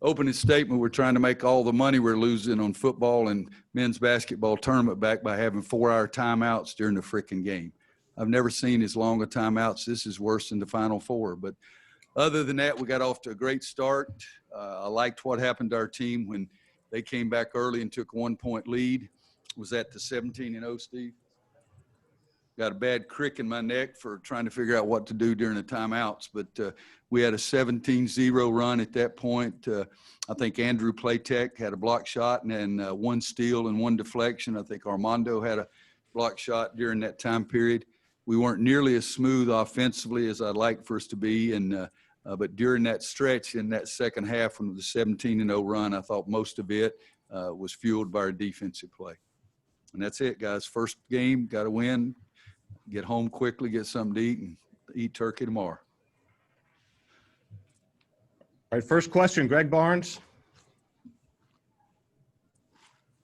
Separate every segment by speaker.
Speaker 1: opening statement, we're trying to make all the money we're losing on football and men's basketball tournament back by having 4-hour timeouts during the freaking game. I've never seen as long a timeouts. This is worse than the Final Four. But other than that, we got off to a great start. I liked what happened to our team when they came back early and took a 1-point lead. Was that the 17-0, Steve? Got a bad crick in my neck for trying to figure out what to do during the timeouts. But we had a 17-0 run at that point. I think Andrew Playtech had a block shot and then 1 steal and 1 deflection. I think Armando had a block shot during that time period. We weren't nearly as smooth offensively as I'd like for us to be. But during that stretch in that second half from the 17-0 run, I thought most of it was fueled by our defensive play. And that's it, guys. First game, got to win. Get home quickly, get something to eat, and eat turkey tomorrow.
Speaker 2: All right, first question, Greg Barnes.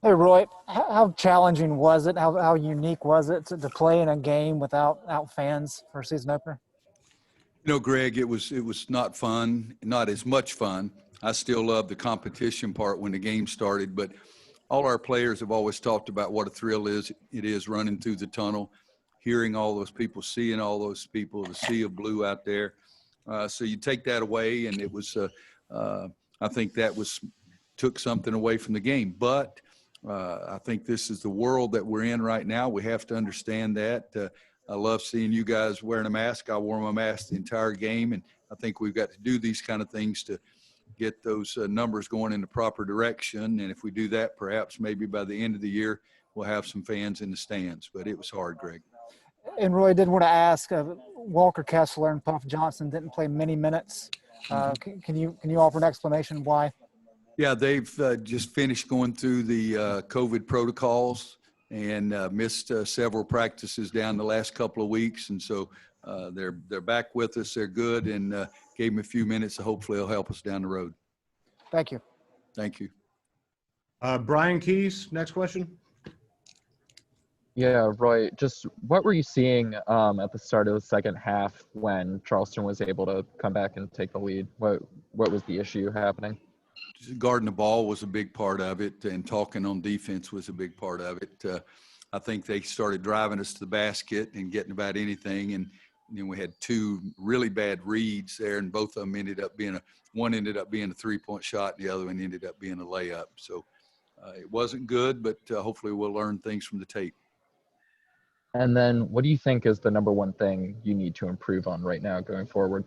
Speaker 3: Hey, Roy, how challenging was it? How unique was it to play in a game without fans for a season opener?
Speaker 1: You know, Greg, it was not fun, not as much fun. I still love the competition part when the game started, but all our players have always talked about what a thrill it is running through the tunnel, hearing all those people, seeing all those people, the sea of blue out there. So you take that away, and it was I think that took something away from the game. But I think this is the world that we're in right now. We have to understand that. I love seeing you guys wearing a mask. I wore my mask the entire game, and I think we've got to do these kind of things to get those numbers going in the proper direction. And if we do that, perhaps maybe by the end of the year, we'll have some fans in the stands. But it was hard, Greg.
Speaker 3: And Roy, did want to ask, Walker Kessler and Puff Johnson didn't play many minutes. Can you offer an explanation why?
Speaker 1: Yeah, they've just finished going through the COVID protocols and missed several practices down the last couple of weeks. And so they're back with us. They're good, and gave them a few minutes. So hopefully it'll help us down the road.
Speaker 3: Thank you.
Speaker 1: Thank you.
Speaker 2: Brian Keys, next question.
Speaker 4: Yeah, Roy, just what were you seeing at the start of the second half when Charleston was able to come back and take the lead? What was the issue happening?
Speaker 1: Guarding the ball was a big part of it, and talking on defense was a big part of it. I think they started driving us to the basket and getting about anything, and then we had 2 really bad reads there, and both of them one ended up being a 3-point shot, and the other one ended up being a layup. So it wasn't good, but hopefully we'll learn things from the tape.
Speaker 4: And then what do you think is the number one thing you need to improve on right now going forward?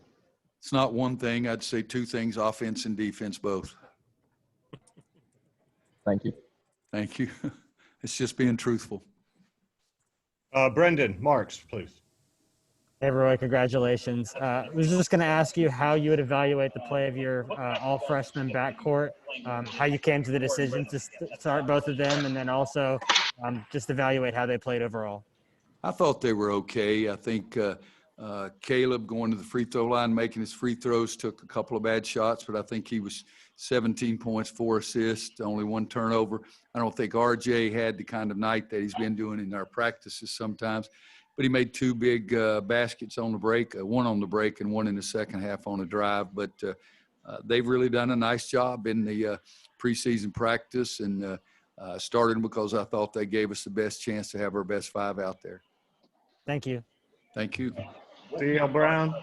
Speaker 1: It's not one thing. I'd say 2 things, offense and defense both.
Speaker 4: Thank you.
Speaker 1: Thank you. It's just being truthful.
Speaker 2: Brendan Marks, please.
Speaker 5: Hey, Roy, congratulations. I was just going to ask you how you would evaluate the play of your all-freshman backcourt, how you came to the decision to start both of them, and then also just evaluate how they played overall.
Speaker 1: I thought they were okay. I think Caleb going to the free throw line, making his free throws, took a couple of bad shots, but I think he was 17 points, 4 assists, only 1 turnover. I don't think RJ had the kind of night that he's been doing in our practices sometimes, but he made 2 big baskets on the break, 1 on the break and 1 in the second half on a drive. But they've really done a nice job in the preseason practice, and started because I thought they gave us the best chance to have our best 5 out there.
Speaker 5: Thank you.
Speaker 1: Thank you.
Speaker 2: C.L. Brown.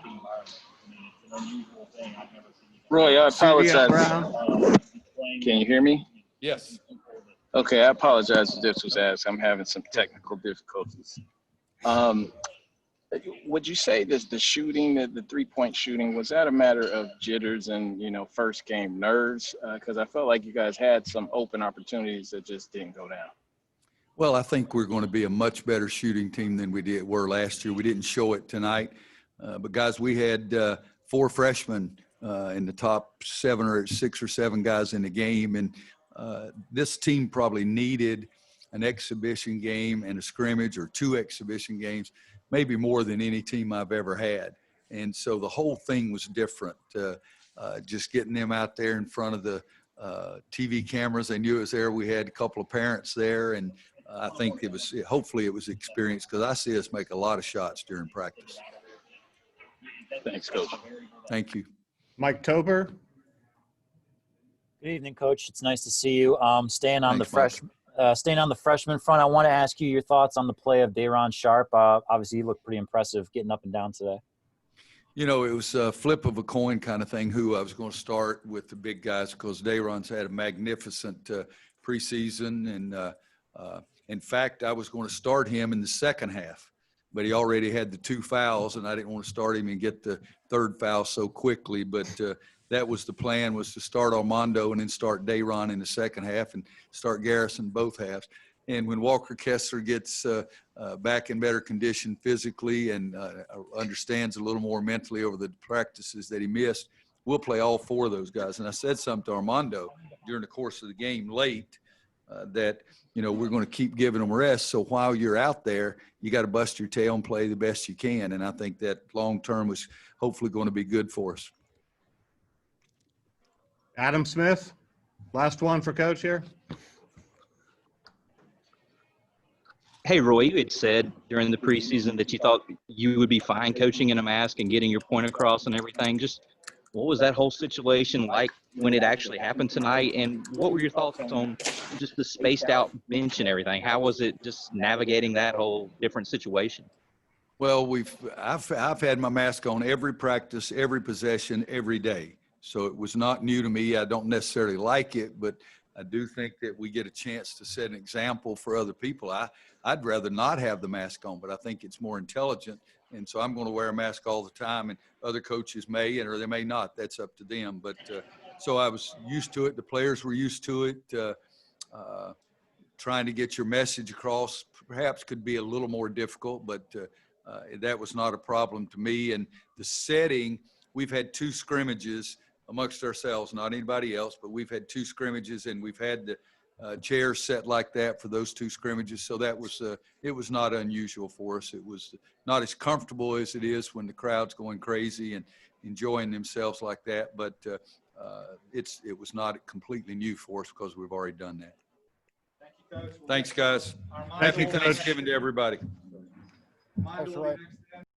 Speaker 6: Roy, I apologize.
Speaker 2: Brown.
Speaker 6: Can you hear me?
Speaker 1: Yes.
Speaker 6: Okay, I apologize if this was asked. I'm having some technical difficulties. Would you say that the shooting, the 3-point shooting, was that a matter of jitters and, first game nerves? Because I felt like you guys had some open opportunities that just didn't go down.
Speaker 1: Well, I think we're going to be a much better shooting team than we were last year. We didn't show it tonight. But, guys, we had 4 freshmen in the top 6 or 7 guys in the game. And this team probably needed an exhibition game and a scrimmage, or 2 exhibition games, maybe more than any team I've ever had. And so the whole thing was different. Just getting them out there in front of the TV cameras. They knew it was there. We had a couple of parents there, and I think hopefully it was experience, because I see us make a lot of shots during practice.
Speaker 6: Thanks, Coach.
Speaker 1: Thank you.
Speaker 2: Mike Tober.
Speaker 7: Good evening, Coach. It's nice to see you. Staying on
Speaker 1: Thanks,
Speaker 7: staying on the freshman front, I want to ask you your thoughts on the play of Day'Ron Sharp. Obviously, he looked pretty impressive getting up and down today.
Speaker 1: You know, it was a flip of a coin kind of thing who I was going to start with the big guys because Day'Ron's had a magnificent preseason. And in fact, I was going to start him in the second half, but he already had the 2 fouls, and I didn't want to start him and get the 3rd foul so quickly. But that was the plan, was to start Armando and then start Day'Ron in the second half and start Garrison both halves. And when Walker Kessler gets back in better condition physically and understands a little more mentally over the practices that he missed, we'll play all 4 of those guys. And I said something to Armando during the course of the game late that, you know, we're going to keep giving them rest. So while you're out there, you got to bust your tail and play the best you can. And I think that long term was hopefully going to be good for us.
Speaker 2: Adam Smith, last one for Coach here.
Speaker 8: Hey, Roy, you had said during the preseason that you thought you would be fine coaching in a mask and getting your point across and everything. Just what was that whole situation like when it actually happened tonight? And what were your thoughts on just the spaced out bench and everything? How was it just navigating that whole different situation?
Speaker 1: Well, I've had my mask on every practice, every possession, every day. So it was not new to me. I don't necessarily like it, but I do think that we get a chance to set an example for other people. I'd rather not have the mask on, but I think it's more intelligent. And so I'm going to wear a mask all the time, and other coaches may, or they may not. That's up to them. But so I was used to it. The players were used to it. Trying to get your message across perhaps could be a little more difficult, but that was not a problem to me. And the setting, we've had 2 scrimmages amongst ourselves, not anybody else, but we've had 2 scrimmages, and we've had the chairs set like that for those 2 scrimmages. So that was, it was not unusual for us. It was not as comfortable as it is when the crowd's going crazy and enjoying themselves like that. But it was not completely new for us because we've already done that. Thanks, guys.
Speaker 2: Thank you,
Speaker 1: Happy
Speaker 2: Coach.
Speaker 1: Thanksgiving to everybody.
Speaker 3: Thanks, Roy.